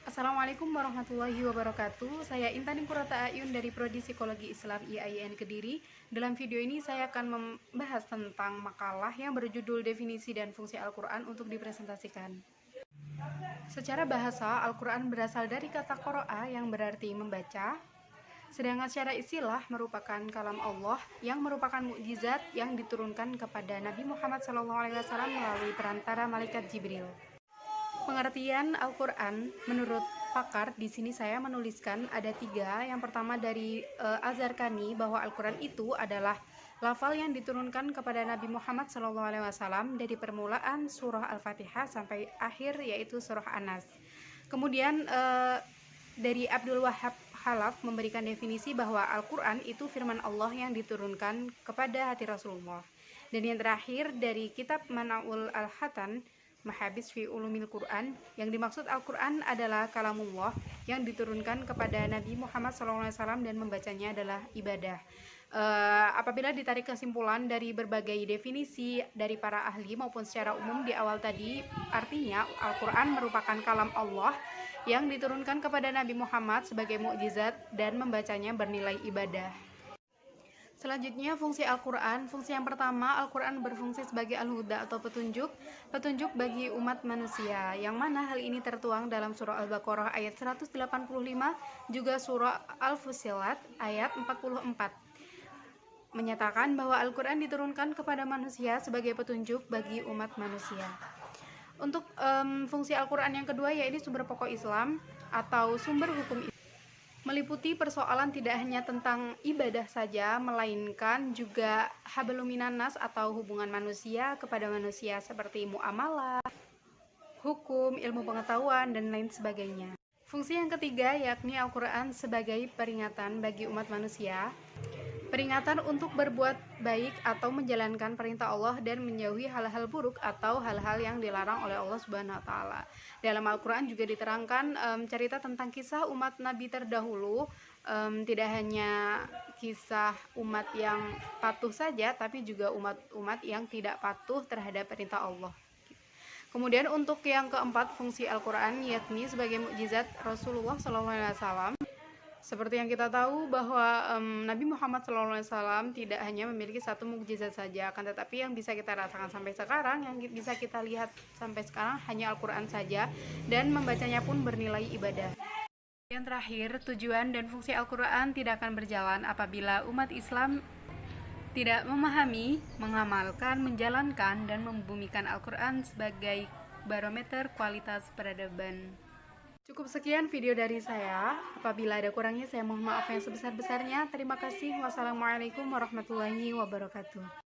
Assalamualaikum warahmatullahi wabarakatuh. Saya Intan Purata Ayun dari Prodi Psikologi Islam IAIN Kediri. Dalam video ini saya akan membahas tentang makalah yang berjudul Definisi dan Fungsi Al-Quran untuk dipresentasikan. Secara bahasa, Al-Quran berasal dari kata qara'a yang berarti membaca. Sedangkan secara istilah merupakan kalam Allah yang merupakan mukjizat yang diturunkan kepada Nabi Muhammad SAW melalui perantara malaikat Jibril. Pengertian Al-Quran menurut pakar, di sini saya menuliskan ada 3. Yang pertama dari Az-Zarqani, bahwa Al-Quran itu adalah lafal yang diturunkan kepada Nabi Muhammad SAW dari permulaan surah Al-Fatihah sampai akhir, yaitu surah An-Nas. Kemudian dari Abdul Wahab Khalaf memberikan definisi bahwa Al-Quran itu firman Allah yang diturunkan kepada hati Rasulullah. Dan yang terakhir dari kitab Manaul Al-Hatan Mahabis fi Ulumil Quran, yang dimaksud Al-Quran adalah kalamullah yang diturunkan kepada Nabi Muhammad SAW dan membacanya adalah ibadah. Apabila ditarik kesimpulan dari berbagai definisi dari para ahli maupun secara umum di awal tadi, artinya Al-Quran merupakan kalam Allah yang diturunkan kepada Nabi Muhammad sebagai mukjizat dan membacanya bernilai ibadah. Selanjutnya, fungsi Al-Quran. Fungsi yang pertama, Al-Quran berfungsi sebagai al-huda atau petunjuk bagi umat manusia, yang mana hal ini tertuang dalam surah Al-Baqarah ayat 185, juga surah Al-Fussilat ayat 44, menyatakan bahwa Al-Quran diturunkan kepada manusia sebagai petunjuk bagi umat manusia. Untuk fungsi Al-Quran yang kedua, yaitu sumber pokok Islam atau sumber hukum Islam, meliputi persoalan tidak hanya tentang ibadah saja, melainkan juga hablum minan nas atau hubungan manusia kepada manusia seperti muamalah, hukum, ilmu pengetahuan, dan lain sebagainya. Fungsi yang ketiga yakni Al-Quran sebagai peringatan bagi umat manusia, peringatan untuk berbuat baik atau menjalankan perintah Allah dan menjauhi hal-hal buruk atau hal-hal yang dilarang oleh Allah Subhanahu wa Ta'ala. Dalam Al-Quran juga diterangkan cerita tentang kisah umat Nabi terdahulu, tidak hanya kisah umat yang patuh saja, tapi juga umat-umat yang tidak patuh terhadap perintah Allah. Kemudian untuk yang keempat, fungsi Al-Quran yakni sebagai mukjizat Rasulullah SAW. Seperti yang kita tahu bahwa Nabi Muhammad SAW tidak hanya memiliki satu mukjizat saja, akan tetapi yang bisa kita rasakan sampai sekarang, yang bisa kita lihat sampai sekarang hanya Al-Quran saja, dan membacanya pun bernilai ibadah. Yang terakhir, tujuan dan fungsi Al-Quran tidak akan berjalan apabila umat Islam tidak memahami, mengamalkan, menjalankan, dan membumikan Al-Quran sebagai barometer kualitas peradaban. Cukup sekian video dari saya. Apabila ada kurangnya, saya mohon maaf yang sebesar-besarnya. Terima kasih. Wassalamualaikum warahmatullahi wabarakatuh.